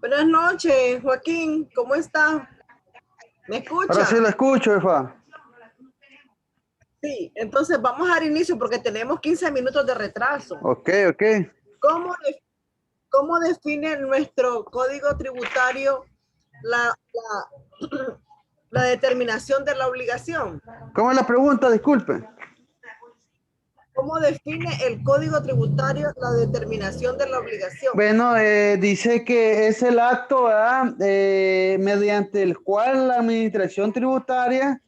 Buenas noches, Joaquín, ¿cómo está? ¿Me Ahora sí escucha? lo escucho, Efa. Sí, entonces vamos a dar inicio porque tenemos 15 minutos de retraso. Ok, ok. ¿Cómo, cómo define nuestro código tributario la determinación de la obligación? ¿Cómo es la pregunta? Disculpe. ¿Cómo define el código tributario la determinación de la obligación? Bueno, dice que es el acto, ¿verdad? Mediante el cual la administración tributaria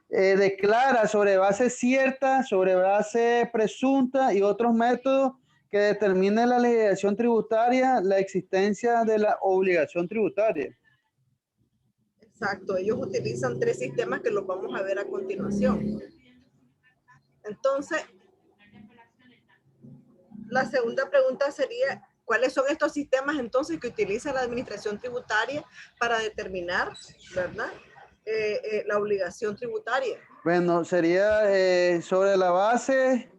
declara sobre base cierta, sobre base presunta y otros métodos que determinen la legislación tributaria la existencia de la obligación tributaria. Exacto, ellos utilizan tres sistemas que los vamos a ver a continuación. Entonces, la segunda pregunta sería, ¿cuáles son estos sistemas entonces que utiliza la administración tributaria para determinar, ¿verdad? La obligación tributaria. Bueno, sería sobre la base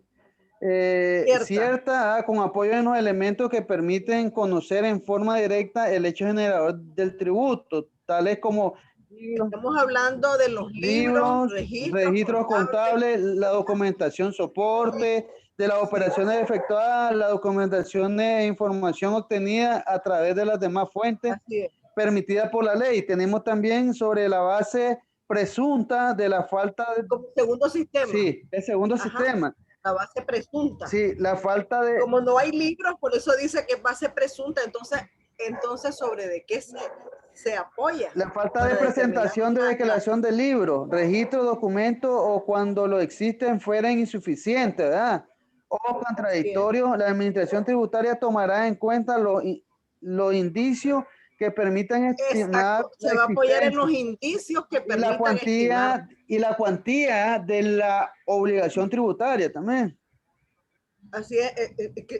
Cierta. cierta, con apoyo de unos elementos que permiten conocer en forma directa el hecho generador del tributo, tales como Estamos hablando de los libros, libros, registros registros contables. contables, la documentación soporte, de las operaciones efectuadas, la documentación de información obtenida a través de las demás fuentes Así es. permitidas por la ley. Tenemos también sobre la base presunta de la falta de... Como segundo sistema. Sí, el segundo Ajá. sistema. La base presunta. Sí, la falta de... Como no hay libros, por eso dice que es base presunta, entonces ¿sobre de qué se apoya? La falta de Para determinar presentación de declaración de libro, registro, documento o cuando lo existen fueran insuficientes, ¿verdad? O contradictorios, la administración tributaria tomará en cuenta los indicios que permitan estimar Exacto, la se va a apoyar en existencia los indicios que permitan estimar. y la cuantía de la obligación tributaria también. Así es,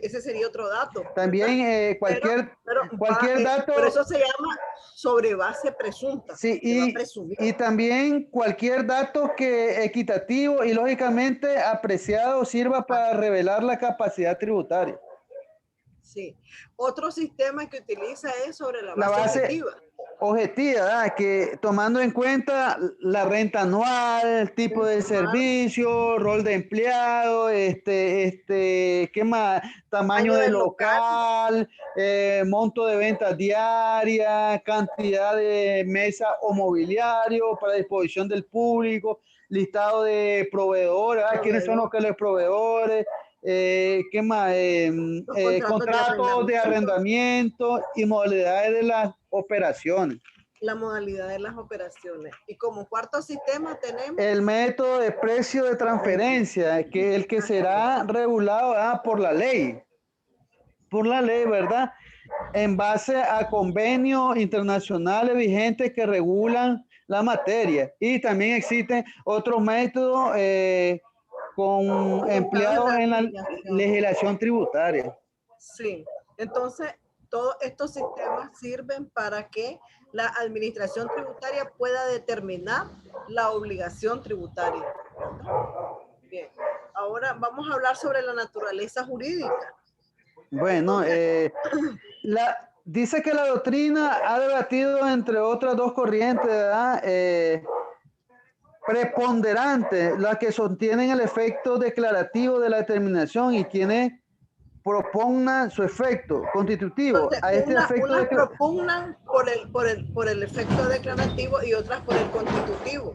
ese sería otro dato, ¿verdad? También cualquier dato. Por eso se llama sobre base presunta. Sí, Se va a presumir. y también cualquier dato que equitativo y lógicamente apreciado sirva para revelar la capacidad tributaria. Sí. Otro sistema que utiliza es sobre la La base base objetiva. objetiva, ¿verdad? Que tomando en cuenta la renta anual, tipo de servicio, rol de empleado, ¿qué más? Tamaño Año de del local. local, monto de ventas diarias, cantidad de mesa o mobiliario para disposición del público, listado de proveedores, ¿quiénes son los que los proveedores? ¿Qué más? Contratos de arrendamiento y modalidades de las operaciones. La modalidad de las operaciones. Y como cuarto sistema tenemos el método de precio de transferencia, que el que será regulado por la ley. Por la ley, ¿verdad? En base a convenios internacionales vigentes que regulan la materia. Y también existen otros métodos con empleados en la legislación tributaria. Sí, entonces todos estos sistemas sirven para que la administración tributaria pueda determinar la obligación tributaria. Bien, ahora vamos a hablar sobre la naturaleza jurídica. Bueno, dice que la doctrina ha debatido entre otras dos corrientes, ¿verdad? Preponderantes, las que sostienen el efecto declarativo de la determinación y quienes propugnan su efecto constitutivo. Entonces, A este efecto unas propugnan por el efecto declarativo y otras por el constitutivo.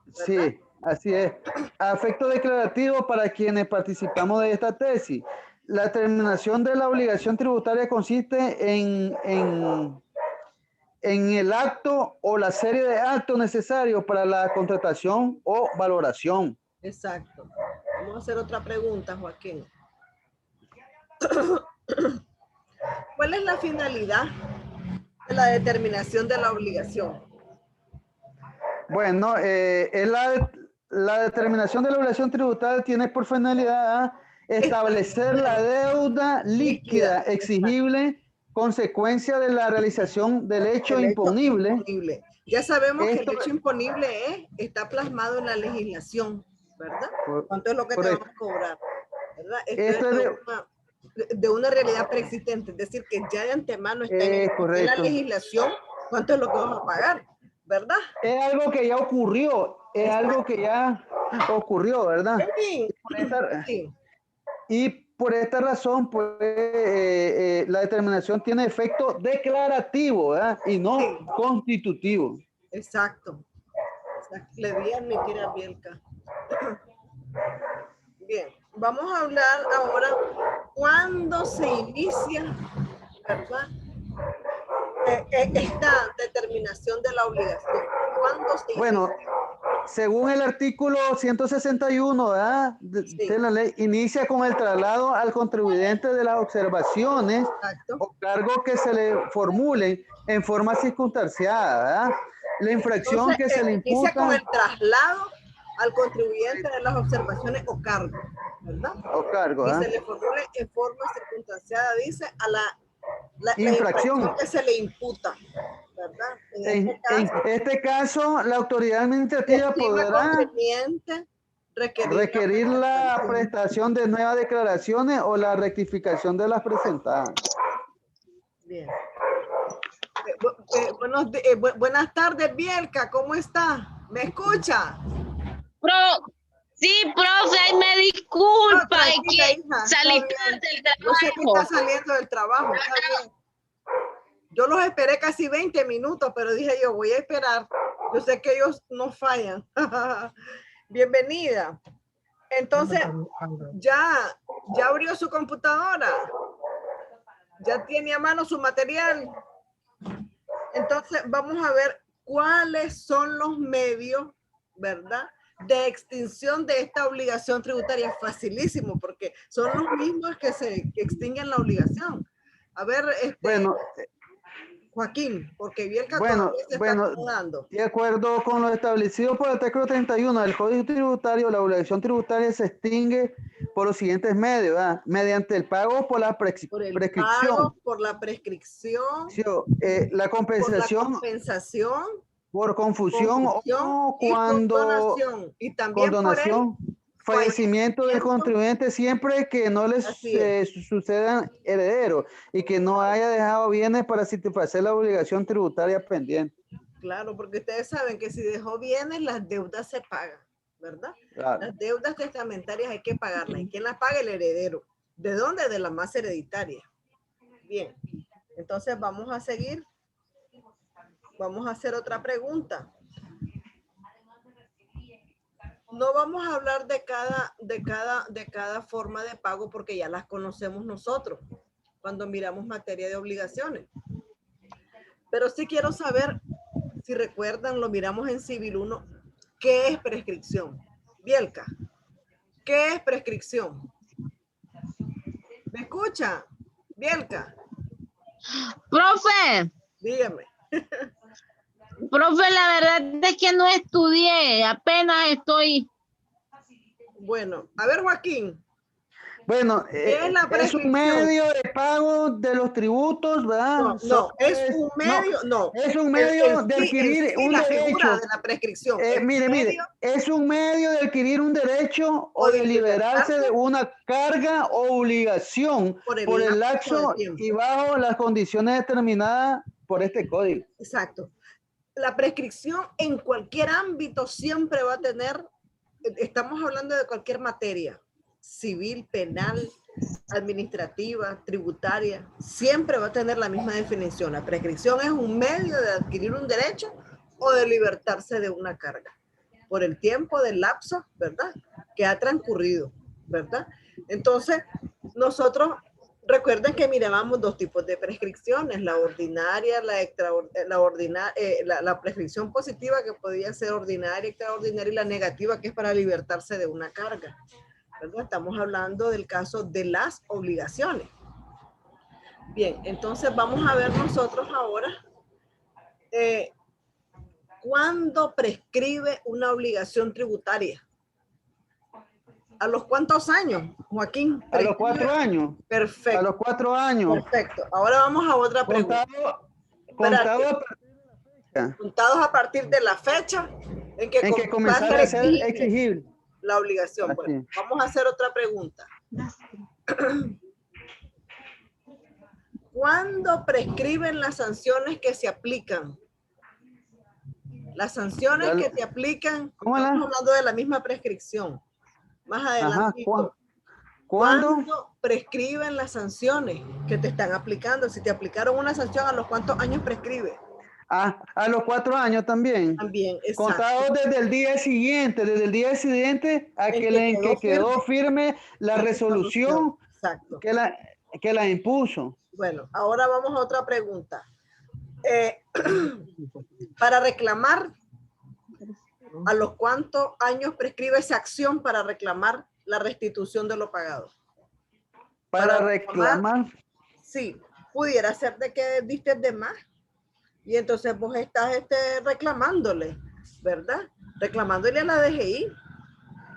¿verdad? Sí, así es. A efecto declarativo para quienes participamos de esta tesis. La determinación de la obligación tributaria consiste en el acto o la serie de actos necesarios para la contratación o valoración. Exacto. Vamos a hacer otra pregunta, Joaquín. ¿Cuál es la finalidad de la determinación de la obligación? Bueno, la determinación de la obligación tributaria tiene por finalidad establecer la deuda líquida exigible consecuencia de la realización del hecho imponible. Ya sabemos que el hecho imponible está plasmado en la legislación, ¿verdad? ¿Cuánto es lo que te van a cobrar? ¿Verdad? de una realidad preexistente, es decir, que ya de antemano está en la legislación cuánto es lo que vamos a pagar, ¿verdad? Es algo que ya ocurrió, es algo que ya ocurrió, ¿verdad? Sí. Y por esta razón, pues, la determinación tiene efecto declarativo, ¿verdad? Y no constitutivo. Exacto. Le di a admitir a Bielka. Bien, vamos a hablar ahora cuándo se inicia, ¿verdad? Esta determinación de la obligación. ¿Cuándo se inicia? Bueno, según el artículo 161, ¿verdad? De la ley, inicia con el traslado al contribuyente de las observaciones o cargos que se le formulen en forma circunstanciada, ¿verdad? La infracción entonces, que se le imputa. Inicia con el traslado al contribuyente de las observaciones o cargos, ¿verdad? O cargos, y se le formule en forma circunstanciada, dice, a la infracción que se le imputa, ¿verdad? En este caso, la autoridad administrativa podrá requerir la prestación de nuevas declaraciones o la rectificación de las presentadas. Bien. Buenas tardes, Bielka, ¿cómo está? ¿Me escucha? Sí, profe, me disculpa, no, que salí del trabajo. Yo sé que está saliendo del trabajo, está bien. Yo los esperé casi 20 minutos, pero dije yo, voy a esperar. Yo sé que ellos no fallan. Bienvenida. Entonces, ya abrió su computadora. Ya tiene a mano su material. Entonces, vamos a ver cuáles son los medios, ¿verdad?, de extinción de esta obligación tributaria. Facilísimo, porque son los mismos que extinguen la obligación. A ver, bueno, Joaquín, porque Bielka bueno, todavía se está acomodando. De acuerdo con lo establecido por el artículo 31 del Código Tributario, la obligación tributaria se extingue por los siguientes medios, ¿verdad? Mediante el pago por la prescripción. Pago por la prescripción. La compensación. Por confusión o cuando donación. Y también con donación, fallecimiento del contribuyente, siempre que no les sucedan herederos y que no haya dejado bienes para satisfacer la obligación tributaria pendiente. Claro, porque ustedes saben que si dejó bienes, las deudas se pagan, ¿verdad? Claro. Las deudas testamentarias hay que pagarlas. ¿Y quién las paga? El heredero. ¿De dónde? De la masa hereditaria. Bien, entonces vamos a seguir. Vamos a hacer otra pregunta. No vamos a hablar de cada forma de pago porque ya las conocemos nosotros cuando miramos materia de obligaciones. Pero sí quiero saber, si recuerdan, lo miramos en Civil 1, ¿qué es prescripción? Bielka, ¿qué es prescripción? ¿Me escucha? Bielka. Profe. Dígame. Profe, la verdad es que no estudié, apenas estoy. Bueno, a ver, Joaquín. Bueno, es un medio de pago de los tributos, ¿verdad? No, es un medio, no. Es un medio de adquirir un derecho. De la prescripción. Mire, es un medio de adquirir un derecho o de liberarse de una carga o obligación por el lapso y bajo las condiciones determinadas por este código. Exacto. La prescripción en cualquier ámbito siempre va a tener, estamos hablando de cualquier materia, civil, penal, administrativa, tributaria, siempre va a tener la misma definición. La prescripción es un medio de adquirir un derecho o de libertarse de una carga por el tiempo del lapso, ¿verdad?, que ha transcurrido, ¿verdad? Entonces, nosotros, recuerden que mirábamos dos tipos de prescripciones, la ordinaria, la prescripción positiva, que podía ser ordinaria, extraordinaria, y la negativa, que es para libertarse de una carga, ¿verdad? Estamos hablando del caso de las obligaciones. Bien, entonces vamos a ver nosotros ahora ¿cuándo prescribe una obligación tributaria? ¿A los cuántos años, Joaquín? A los 4 años. Perfecto. A los 4 años. Perfecto. Ahora vamos a otra pregunta. Contados a partir de la fecha en que comenzara a ser exigible la obligación. Bueno, vamos a hacer otra pregunta. ¿Cuándo prescriben las sanciones que se aplican? Las sanciones que se aplican, ¿Cómo estamos la? hablando de la misma prescripción. Más Ajá, adelantito. ¿cuándo? ¿Cuándo prescriben las sanciones que te están aplicando? Si te aplicaron una sanción, ¿a los cuántos años prescribe? A los 4 años también. También, exacto. Contado desde el día siguiente a En que quedó firme la resolución Exacto. que la impuso. Bueno, ahora vamos a otra pregunta. Para reclamar, ¿a los cuántos años prescribe esa acción para reclamar la restitución de lo pagado? Para reclamar. Sí, pudiera ser de que diste de más. Y entonces vos estás reclamándole, ¿verdad? Reclamándole a la DGI.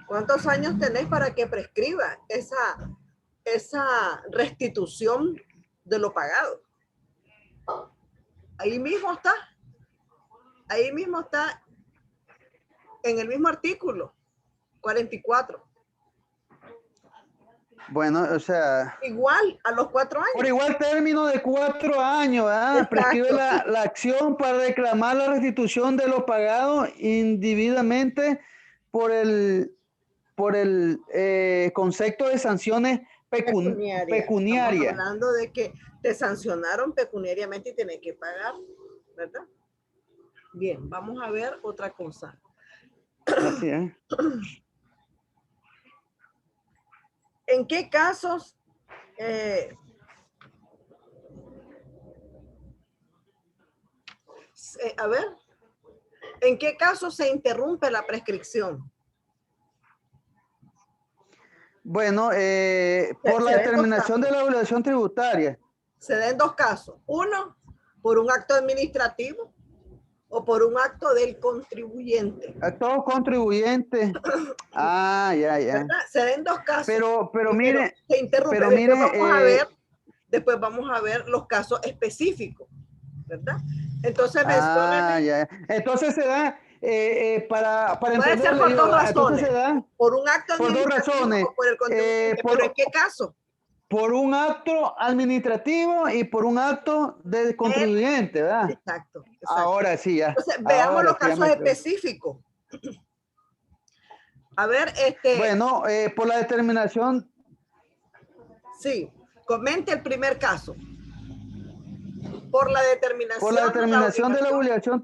¿Cuántos años tenés para que prescriba esa restitución de lo pagado? Ahí mismo está en el mismo artículo 44. Bueno, o sea, Igual a los 4 años. por igual término de 4 años, ¿verdad? Prescribe la acción para reclamar la restitución de lo pagado individualmente por el concepto de sanciones pecuniarias. Estamos hablando de que te sancionaron pecuniariamente y tenés que pagar, ¿verdad? Bien, vamos a ver otra cosa. Así es. ¿En qué casos a ver, ¿en qué casos se interrumpe la prescripción? Bueno, por la determinación de la obligación tributaria. Se da en 2 casos. Uno, por un acto administrativo o por un acto del contribuyente. Acto contribuyente. Ah, ya. ¿Verdad? Se da en 2 casos. Pero mire, se interrumpe. Pero mire, después vamos a ver los casos específicos, ¿verdad? Entonces, ya. Entonces se da para puede ser por 2 razones. Se da por un acto administrativo por 2 razones. O por el contribuyente. ¿Pero en qué caso? Por un acto administrativo y por un acto de contribuyente, ¿verdad? Exacto. Ahora sí, ya. Entonces, veamos los casos específicos. A ver, Bueno, por la determinación. Sí, comente el primer caso. Por la determinación de la obligación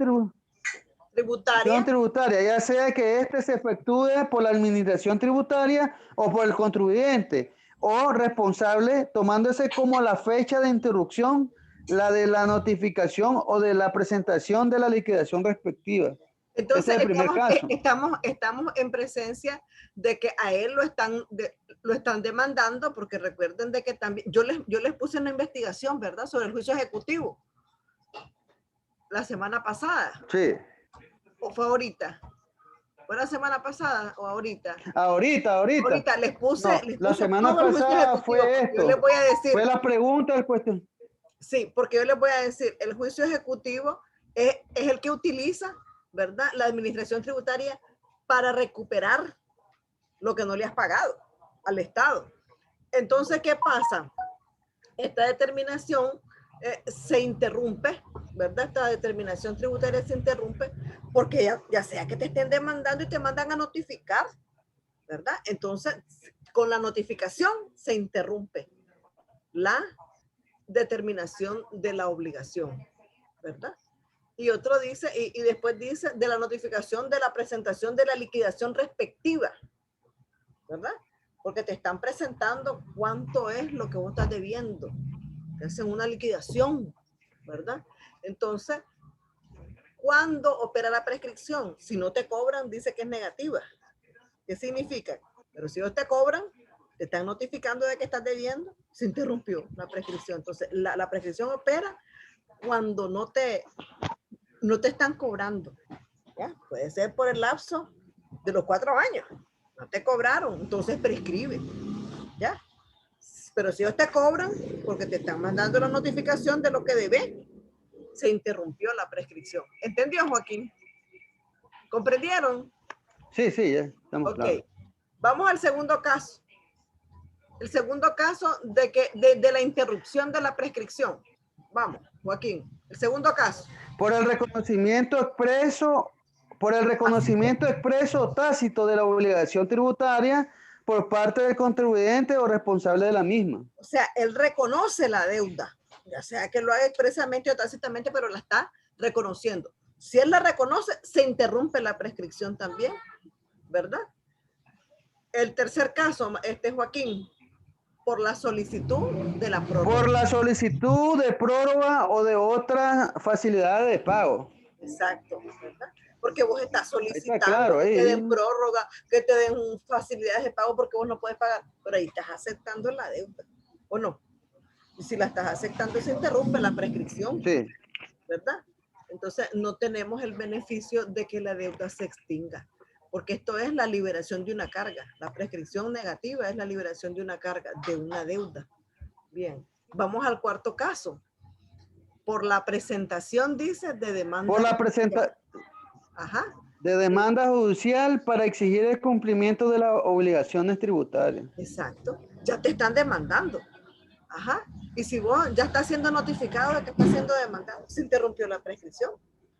tributaria, ya sea que se efectúe por la administración tributaria o por el contribuyente, o responsable, tomándose como la fecha de interrupción, la de la notificación o de la presentación de la liquidación respectiva. Entonces, es el primer caso. Estamos en presencia de que a él lo están demandando, porque recuerden de que también, yo les puse una investigación, ¿verdad?, sobre el juicio ejecutivo la semana pasada. Sí. ¿O fue ahorita? ¿Fue la semana pasada o ahorita? Ahorita. Ahorita les puse la semana pasada fue esto. Yo les voy a decir. Fue la pregunta del cuestión. Sí, porque yo les voy a decir, el juicio ejecutivo es el que utiliza, ¿verdad?, la administración tributaria para recuperar lo que no le has pagado al Estado. Entonces, ¿qué pasa? Esta determinación se interrumpe, ¿verdad? Esta determinación tributaria se interrumpe porque ya sea que te estén demandando y te mandan a notificar, ¿verdad? Entonces, con la notificación se interrumpe la determinación de la obligación, ¿verdad? Y otro dice, y después dice de la notificación de la presentación de la liquidación respectiva, ¿verdad? Porque te están presentando cuánto es lo que vos estás debiendo. Te hacen una liquidación, ¿verdad? Entonces, ¿cuándo opera la prescripción? Si no te cobran, dice que es negativa. ¿Qué significa? Pero si ellos te cobran, te están notificando de que estás debiendo, se interrumpió la prescripción. Entonces, la prescripción opera cuando no te están cobrando. ¿Ya? Puede ser por el lapso de los 4 años. No te cobraron, entonces prescribe. ¿Ya? Pero si ellos te cobran porque te están mandando la notificación de lo que debes, se interrumpió la prescripción. ¿Entendió, Joaquín? ¿Comprendieron? Sí, ya estamos claros. Vamos al segundo caso. El segundo caso de la interrupción de la prescripción. Vamos, Joaquín. El segundo caso. Por el reconocimiento expreso o tácito de la obligación tributaria por parte del contribuyente o responsable de la misma. O sea, él reconoce la deuda, ya sea que lo haga expresamente o tácitamente, pero la está reconociendo. Si él la reconoce, se interrumpe la prescripción también, ¿verdad? El tercer caso, Joaquín, por la solicitud de la prórroga. Por la solicitud de prórroga o de otra facilidad de pago. Exacto, ¿verdad? Porque vos estás solicitando claro, que te den prórroga, que te den facilidades de pago porque vos no puedes pagar, pero ahí estás aceptando la deuda, ¿o no? Y si la estás aceptando, se interrumpe la prescripción, sí, ¿verdad? Entonces, no tenemos el beneficio de que la deuda se extinga, porque esto es la liberación de una carga. La prescripción negativa es la liberación de una carga, de una deuda. Bien, vamos al cuarto caso. Por la presentación, dice, de demanda. Por la presentación de demanda judicial para exigir el cumplimiento de las obligaciones tributarias. Exacto. Ya te están demandando. Ajá. Y si vos ya estás siendo notificado de que estás siendo demandado, se interrumpió la prescripción,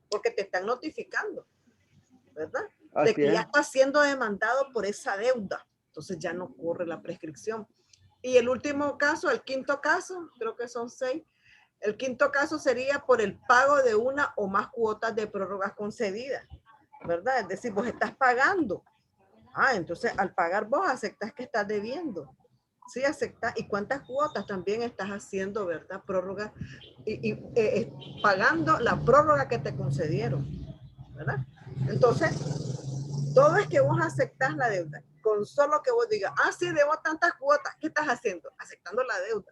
porque te están notificando, ¿verdad? De que ya estás siendo demandado por esa deuda. Entonces ya no corre la prescripción. Y el último caso, el quinto caso, creo que son 6. El quinto caso sería por el pago de una o más cuotas de prórrogas concedidas, ¿verdad? Es decir, vos estás pagando. Entonces al pagar vos aceptas que estás debiendo. Sí, aceptas. ¿Y cuántas cuotas también estás haciendo, verdad? Prórroga y pagando la prórroga que te concedieron, ¿verdad? Entonces, todo es que vos aceptas la deuda. Con solo que vos digas, sí, debo tantas cuotas, ¿qué estás haciendo? Aceptando la deuda.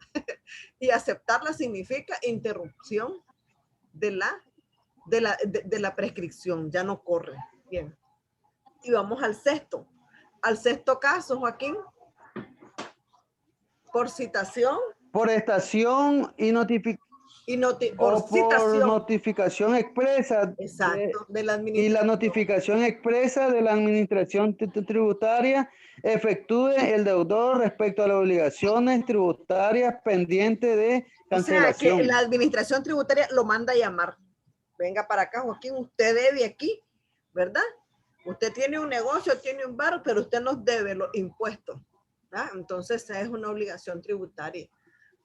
Y aceptarla significa interrupción de la prescripción, ya no corre. Bien. Y vamos al sexto. Al sexto caso, Joaquín. Por citación. Por estación y por notificación expresa. Exacto. Y la notificación expresa de la administración tributaria efectúe el deudor respecto a las obligaciones tributarias pendientes de cancelación. O sea, que la administración tributaria lo manda a llamar. Venga para acá, Joaquín, usted debe aquí, ¿verdad? Usted tiene un negocio, tiene un bar, pero usted nos debe los impuestos. Entonces, esa es una obligación tributaria,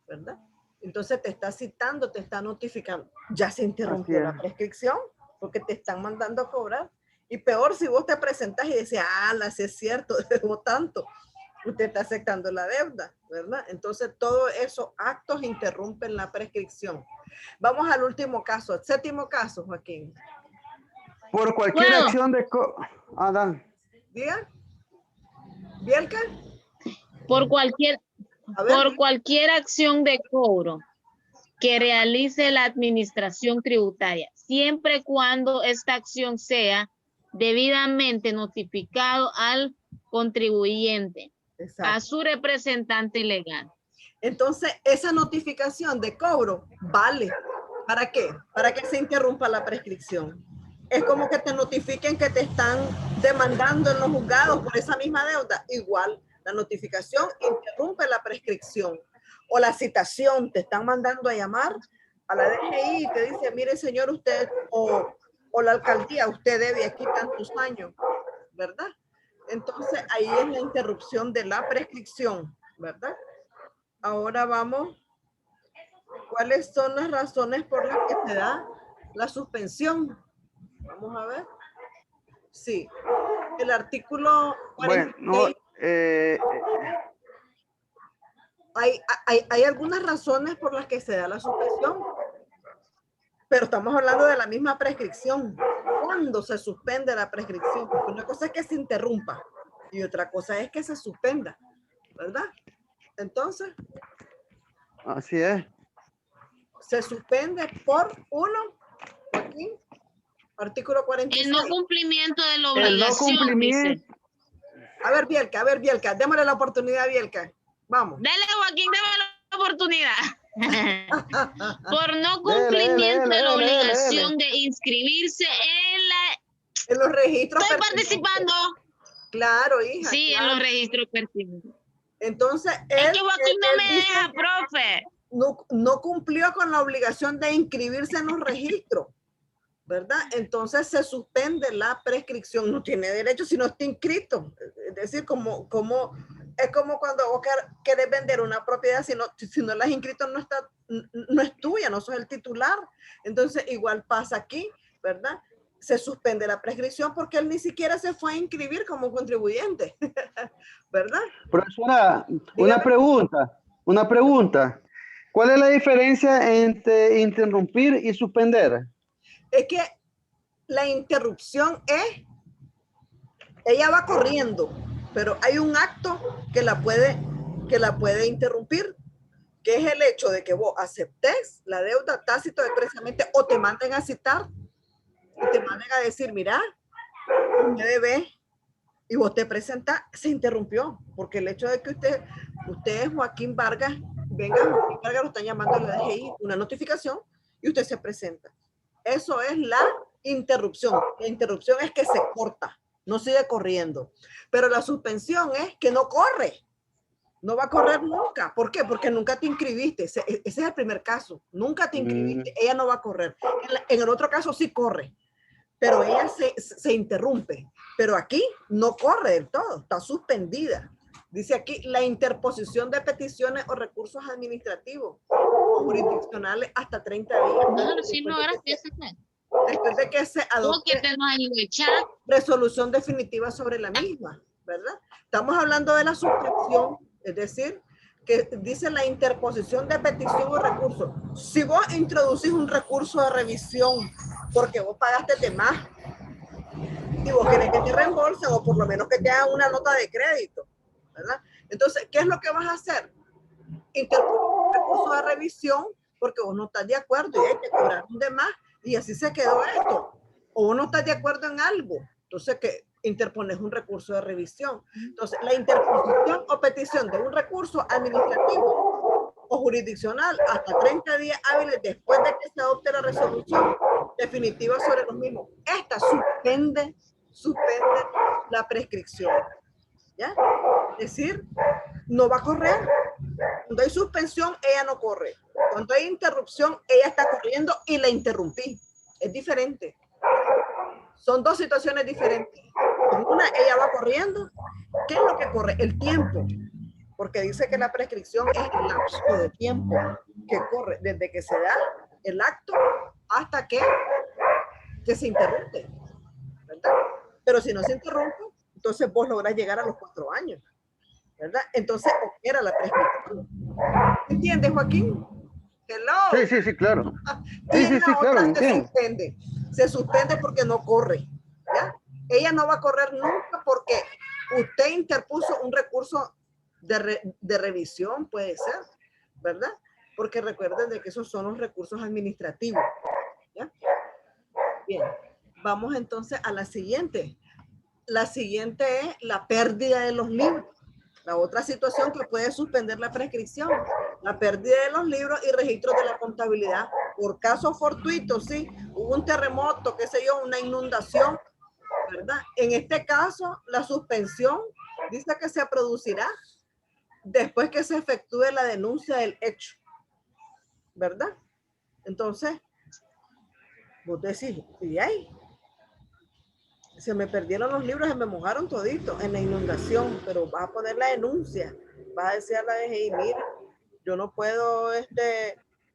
¿verdad? Entonces, te está citando, te está notificando. Ya se interrumpió la prescripción porque te están mandando a cobrar. Y peor si vos te presentás y decís, sí es cierto, debo tanto. Usted está aceptando la deuda, ¿verdad? Entonces, todos esos actos interrumpen la prescripción. Vamos al último caso, al séptimo caso, Joaquín. Por cualquier acción de... ¿Diga? ¿Bielka? Por cualquier acción de cobro que realice la administración tributaria, siempre y cuando esta acción sea debidamente notificado al contribuyente, a su representante legal. Entonces, esa notificación de cobro vale. ¿Para qué? Para que se interrumpa la prescripción. Es como que te notifiquen que te están demandando en los juzgados por esa misma deuda. Igual, la notificación interrumpe la prescripción. O la citación, te están mandando a llamar a la DGI y te dice, mire señor, usted o la alcaldía, usted debe aquí tantos años, ¿verdad? Entonces, ahí es la interrupción de la prescripción, ¿verdad? Ahora vamos, ¿cuáles son las razones por las que se da la suspensión? Vamos a ver. Sí, el artículo 46. Hay algunas razones por las que se da la suspensión, pero estamos hablando de la misma prescripción. ¿Cuándo se suspende la prescripción? Porque una cosa es que se interrumpa y otra cosa es que se suspenda, ¿verdad? Entonces, así es. Se suspende por aquí, artículo 46. El no cumplimiento de la obligación, dice. A ver, Bielka, démosle la oportunidad a Bielka. Vamos. Dale, Joaquín, dame la oportunidad. Por no cumplimiento de la obligación de inscribirse en los registros. Estoy participando. Claro, hija. Sí, claro. En los registros pertinentes. Entonces, Es que Joaquín no me dice deja, profe. no cumplió con la obligación de inscribirse en los registros, ¿verdad? Entonces se suspende la prescripción, no tiene derecho si no está inscrito. Es decir, es como cuando vos querés vender una propiedad, si no la has inscrito no es tuya, no sos el titular. Entonces igual pasa aquí, ¿verdad? Se suspende la prescripción porque él ni siquiera se fue a inscribir como contribuyente, ¿verdad? Profesora, Dígame. una pregunta. ¿Cuál es la diferencia entre interrumpir y suspender? Es que la interrupción ella va corriendo, pero hay un acto que la puede interrumpir, que es el hecho de que vos aceptes la deuda tácito expresamente o te manden a citar y te manden a decir, mira, me debe, y vos te presentas, se interrumpió, porque el hecho de que usted es Joaquín Vargas, Joaquín Vargas lo están llamando a la DGI, una notificación, y usted se presenta. Eso es la interrupción. La interrupción es que se corta, no sigue corriendo. Pero la suspensión es que no corre. No va a correr nunca. ¿Por qué? Porque nunca te inscribiste. Ese es el primer caso. Nunca te inscribiste. Ella no va a correr. En el otro caso sí corre, pero ella se interrumpe. Pero aquí no corre del todo, está suspendida. Dice aquí la interposición de peticiones o recursos administrativos o jurisdiccionales hasta 30 días. No, sí, no, gracias. Después de que se adopte chat. resolución definitiva sobre la misma, ¿verdad? Estamos hablando de la suspensión, es decir, que dice la interposición de petición o recurso. Si vos introducís un recurso de revisión porque vos pagaste de más y vos querés que te reembolsen o por lo menos que te hagan una nota de crédito, ¿verdad? Entonces, ¿qué es lo que vas a hacer? Interponer un recurso de revisión porque vos no estás de acuerdo y ahí te cobraron de más y así se quedó esto. O vos no estás de acuerdo en algo, entonces que interpones un recurso de revisión. Entonces, la interposición o petición de un recurso administrativo o jurisdiccional hasta 30 días hábiles después de que se adopte la resolución definitiva sobre los mismos. Esta suspende la prescripción. ¿Ya? Es decir, no va a correr. Cuando hay suspensión, ella no corre. Cuando hay interrupción, ella está corriendo y la interrumpí. Es diferente. Son dos situaciones diferentes. En una, ella va corriendo. ¿Qué es lo que corre? El tiempo. Porque dice que la prescripción es el lapso de tiempo que corre desde que se da el acto hasta que se interrumpe, ¿verdad? Pero si no se interrumpe, entonces vos lográs llegar a los 4 años, ¿verdad? Entonces opera la prescripción. ¿Entiendes, Joaquín? Hello. Sí, claro. Y Sí, en la claro, otra entiendo. se suspende porque no corre, ¿ya? Ella no va a correr nunca porque usted interpuso un recurso de revisión, puede ser, ¿verdad? Porque recuerden de que esos son los recursos administrativos, ¿ya? Bien, vamos entonces a la siguiente. La siguiente es la pérdida de los libros. La otra situación que puede suspender la prescripción, la pérdida de los libros y registros de la contabilidad. Por caso fortuito, sí, hubo un terremoto, qué sé yo, una inundación, ¿verdad? En este caso, la suspensión dice que se producirá después que se efectúe la denuncia del hecho, ¿verdad? Entonces, vos decís, ¿y ahí? Se me perdieron los libros, se me mojaron toditos en la inundación, pero vas a poner la denuncia, vas a decir a la DGI, mire, yo no puedo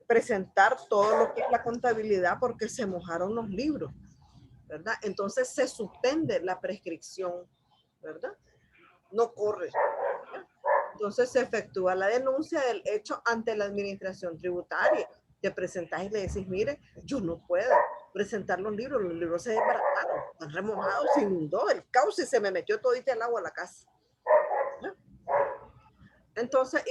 presentar todo lo que es la contabilidad porque se mojaron los libros, ¿verdad? Entonces se suspende la prescripción, ¿verdad? No corre, ¿verdad? Entonces se efectúa la denuncia del hecho ante la administración tributaria. Te presentás y le decís, mire, yo no puedo presentar los libros se desbarataron, están remojados, se inundó el cauce y se me metió todito el agua a la casa. ¿No? Entonces,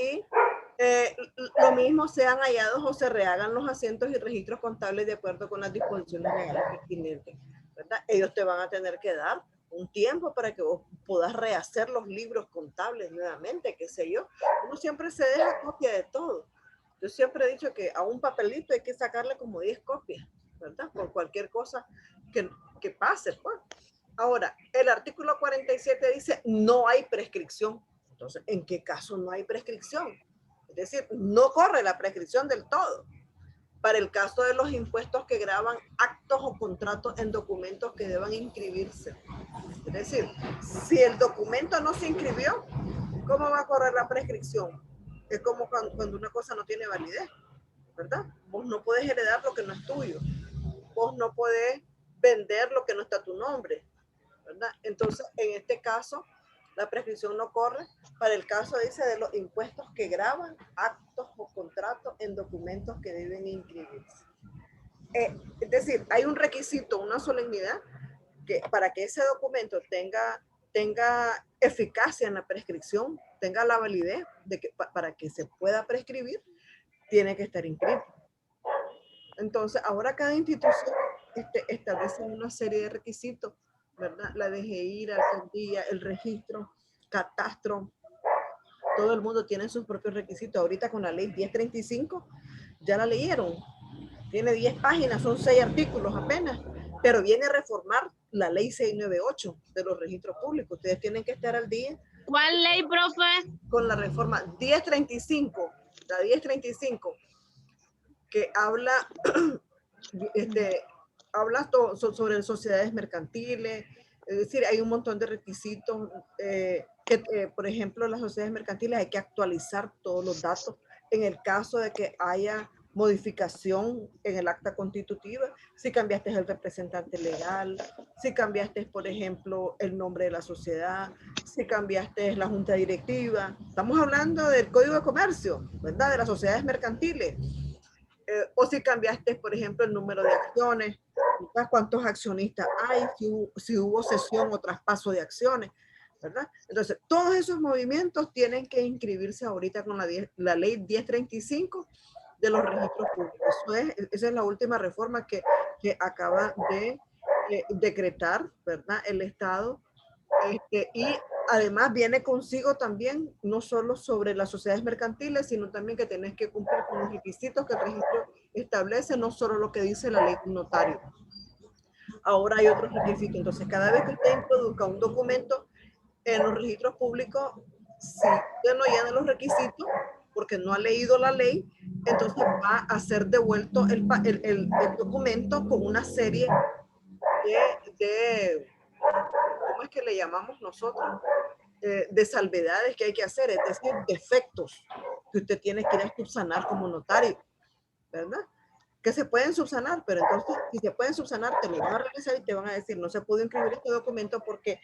lo mismo sean hallados o se rehagan los asientos y registros contables de acuerdo con las disposiciones legales pertinentes, ¿verdad? Ellos te van a tener que dar un tiempo para que vos puedas rehacer los libros contables nuevamente, qué sé yo. Uno siempre se deja copia de todo. Yo siempre he dicho que a un papelito hay que sacarle como 10 copias, ¿verdad? Por cualquier cosa que pase, pues. Ahora, el artículo 47 dice no hay prescripción. Entonces, ¿en qué caso no hay prescripción? Es decir, no corre la prescripción del todo. Para el caso de los impuestos que graban actos o contratos en documentos que deban inscribirse. Es decir, si el documento no se inscribió, ¿cómo va a correr la prescripción? Es como cuando una cosa no tiene validez, ¿verdad? Vos no puedes heredar lo que no es tuyo. Vos no podés vender lo que no está a tu nombre, ¿verdad? Entonces, en este caso, la prescripción no corre para el caso, dice, de los impuestos que graban actos o contratos en documentos que deben inscribirse. Es decir, hay un requisito, una solemnidad, que para que ese documento tenga eficacia en la prescripción, tenga la validez de que para que se pueda prescribir, tiene que estar inscrito. Entonces, ahora cada institución establece una serie de requisitos, ¿verdad? La DGI, la alcaldía, el registro, catastro, todo el mundo tiene sus propios requisitos. Ahorita con la ley 1035, ya la leyeron. Tiene 10 páginas, son 6 artículos apenas, pero viene a reformar la ley 698 de los registros públicos. Ustedes tienen que estar al día. ¿Cuál ley, profe? Con la reforma 1035, la 1035, que habla, habla sobre sociedades mercantiles. Es decir, hay un montón de requisitos por ejemplo, las sociedades mercantiles hay que actualizar todos los datos en el caso de que haya modificación en el acta constitutiva, si cambiaste el representante legal, si cambiaste, por ejemplo, el nombre de la sociedad, si cambiaste la junta directiva. Estamos hablando del Código de Comercio, ¿verdad? De las sociedades mercantiles. O si cambiaste, por ejemplo, el número de acciones, cuántos accionistas hay, si hubo cesión o traspaso de acciones, ¿verdad? Entonces, todos esos movimientos tienen que inscribirse ahorita con la ley 1035 de los registros públicos. Esa es la última reforma que acaba de decretar, ¿verdad? El Estado. Y además viene consigo también, no solo sobre las sociedades mercantiles, sino también que tenés que cumplir con los requisitos que el registro establece, no solo lo que dice la ley de notario. Ahora hay otros requisitos. Entonces, cada vez que usted introduzca un documento en los registros públicos, si usted no llena los requisitos, porque no ha leído la ley, entonces va a ser devuelto el documento con una serie de ¿cómo es que le llamamos nosotros? De salvedades que hay que hacer, es decir, defectos que usted tiene que ir a subsanar como notario, ¿verdad? Que se pueden subsanar, pero entonces, si se pueden subsanar, te lo van a regresar y te van a decir, no se pudo inscribir este documento porque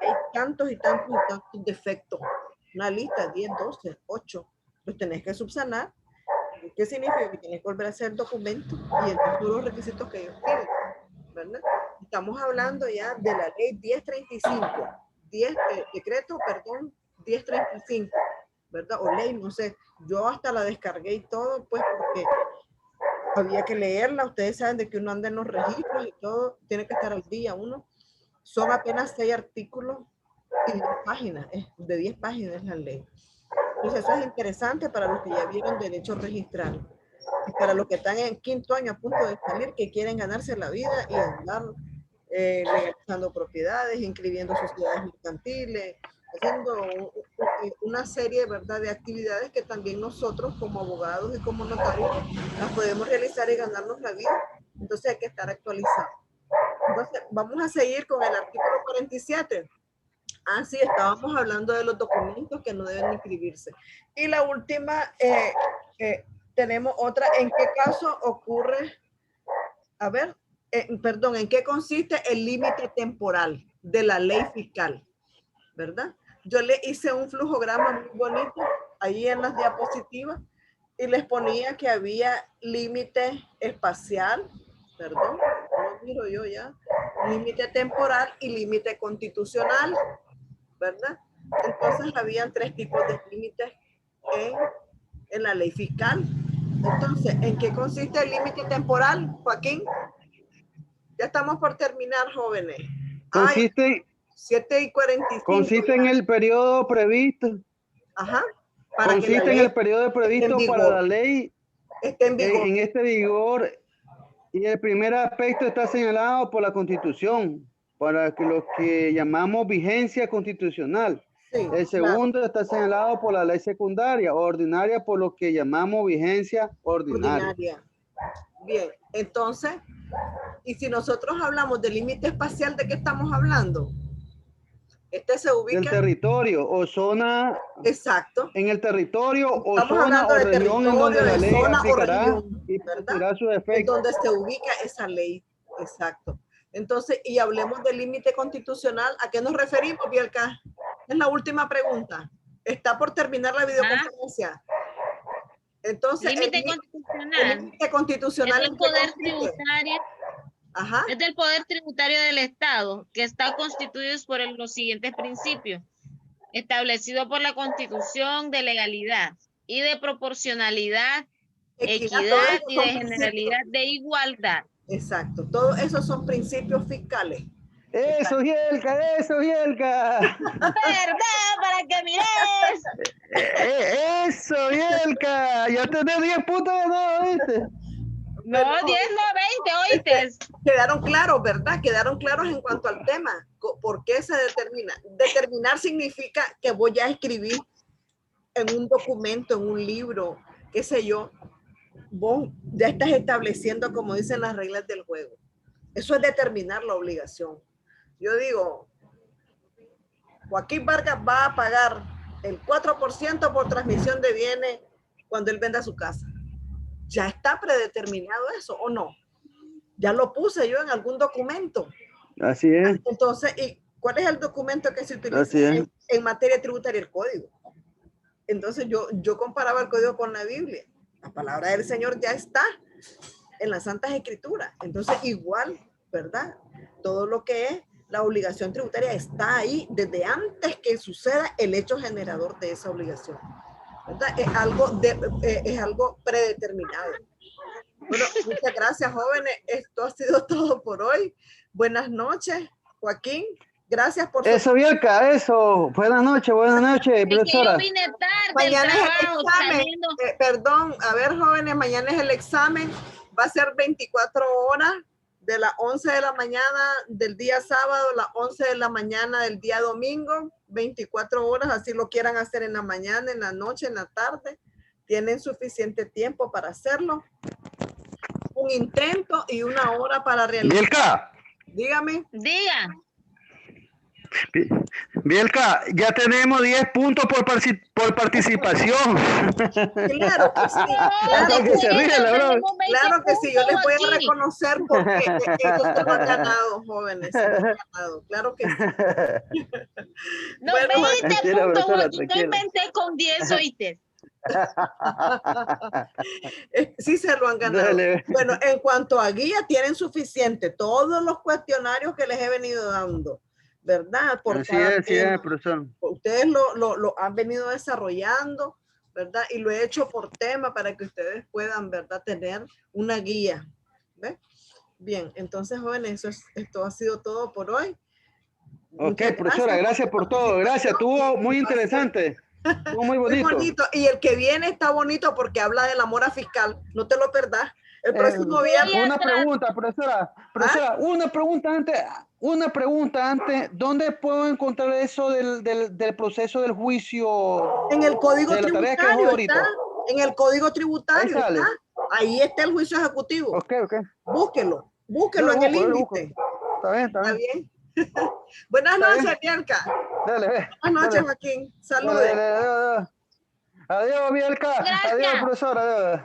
hay tantos y tantos y tantos defectos. Una lista, 10, 12, 8, los tenés que subsanar. ¿Qué significa? Que tienes que volver a hacer el documento y entonces los requisitos que ellos piden, ¿verdad? Estamos hablando ya de la ley 1035, decreto, perdón, 1035, ¿verdad? O ley, no sé, yo hasta la descargué y todo, pues porque había que leerla. Ustedes saben de que uno anda en los registros y todo, tiene que estar al día uno. Son apenas 6 artículos y 10 páginas, de 10 páginas la ley. Entonces eso es interesante para los que ya vieron derecho registral. Y para los que están en 5º año a punto de salir, que quieren ganarse la vida y andar legalizando propiedades, inscribiendo sociedades mercantiles, haciendo una serie, ¿verdad?, de actividades que también nosotros como abogados y como notarios las podemos realizar y ganarnos la vida. Entonces hay que estar actualizados. Entonces vamos a seguir con el artículo 47. Sí, estábamos hablando de los documentos que no deben inscribirse. Y la última, tenemos otra, ¿en qué caso ocurre? A ver, perdón, ¿en qué consiste el límite temporal de la ley fiscal? ¿Verdad? Yo le hice un flujograma muy bonito ahí en las diapositivas y les ponía que había límite espacial, perdón, no miro yo ya, límite temporal y límite constitucional, ¿verdad? Entonces habían 3 tipos de límites en la ley fiscal. Entonces, ¿en qué consiste el límite temporal, Joaquín? Ya estamos por terminar, jóvenes. Consiste, 7:45. consiste en el periodo previsto. Ajá. Consiste en el periodo previsto para la ley esté en vigor. En este vigor. Y el primer aspecto está señalado por la Constitución, para que lo que llamamos vigencia constitucional. Sí, El segundo está señalado por la ley secundaria, ordinaria por lo que llamamos vigencia ordinaria. ordinaria. Bien, entonces, y si nosotros hablamos del límite espacial, ¿de qué estamos hablando? Este se Del ubica, territorio o zona, exacto. en el territorio o Estamos zona hablando o de región en donde territorio, la de ley zona o aplicará región, y ¿verdad? producirá su En efecto. donde se ubica esa ley, exacto. Entonces, y hablemos del límite constitucional, ¿a qué nos referimos, Bielka? Es la última pregunta. Está por terminar la videoconferencia. Entonces, el Límite constitucional límite es constitucional del ¿en qué poder consiste? tributario, Ajá, es del poder tributario del Estado, que está constituido por los siguientes principios, establecido por la Constitución de legalidad y de proporcionalidad, equidad, todos equidad esos y son de principios. generalidad de igualdad. Exacto, todos esos son principios fiscales. Eso, Bielka, eso, Bielka. ¿Verdad? Para que mires. Eso, Bielka. Ya tenés 10 puntos ganados, ¿viste? No, 10, no 20, oíste. Quedaron claros, ¿verdad? Quedaron claros en cuanto al tema. ¿Por qué se determina? Determinar significa que voy a escribir en un documento, en un libro, qué sé yo. Vos ya estás estableciendo, como dicen las reglas del juego. Eso es determinar la obligación. Yo digo, Joaquín Vargas va a pagar el 4% por transmisión de bienes cuando él venda su casa. ¿Ya está predeterminado eso o no? Ya lo puse yo en algún documento. Así es. Entonces, ¿y cuál es el documento que se utiliza Así es. en materia tributaria? El código. Entonces yo comparaba el código con la Biblia. La palabra del Señor ya está en las Santas Escrituras. Entonces, igual, ¿verdad? Todo lo que es la obligación tributaria está ahí desde antes que suceda el hecho generador de esa obligación. ¿Verdad? Es algo predeterminado. Bueno, muchas gracias, jóvenes. Esto ha sido todo por hoy. Buenas noches, Joaquín. Gracias por su... Eso, Bielka, eso. Buenas noches, Es que yo profesora. vine tarde Mañana del es el trabajo, examen. saliendo. Perdón, a ver, jóvenes, mañana es el examen. Va a ser 24 horas, de las 11 de la mañana del día sábado, las 11 de la mañana del día domingo, 24 horas, así lo quieran hacer en la mañana, en la noche, en la tarde. Tienen suficiente tiempo para hacerlo. Un intento y una hora para realizar. Bielka, Dígame. Diga. Bielka, ya tenemos 10 puntos por participación. Claro que sí. Hasta que se ríe la broma. Claro que sí, yo les voy a reconocer porque eso se lo han ganado, jóvenes. Se lo han ganado. Claro que sí. No, Bueno, 20 tranquila, puntos, profesora, Joaquín. No tranquila. inventé con 10, oíste. Sí se lo han ganado. Dale. Bueno, en cuanto a guía, tienen suficiente. Todos los cuestionarios que les he venido dando, ¿verdad? Por Así cada es, tema. profesor. Ustedes lo han venido desarrollando, ¿verdad? Y lo he hecho por tema para que ustedes puedan, ¿verdad? Tener una guía. ¿Ves? Bien, entonces, jóvenes, esto ha sido todo por hoy. Ok, Muchas profesora, gracias por todo. Gracias, estuvo muy interesante. Estuvo muy bonito. Muy bonito. Y el que viene está bonito porque habla de la mora fiscal. No te lo perdás. El próximo viernes. Una pregunta, profesora. Profesora, una pregunta antes. ¿Dónde puedo encontrar eso del proceso del juicio? En el código de la tarea que dejó tributario ahorita? está. En el código tributario Ahí sale. está. Ahí está el juicio ejecutivo. Ok. Búsquelo. Yo Búsquelo lo en el busco, yo lo busco. índice. Está bien. Buenas Está noches, bien. Bianca. Dale, Buenas noches, dale. Joaquín. Dale, Saludos. dale. Adiós, Bielka. Gracias. Adiós, profesora. Adiós.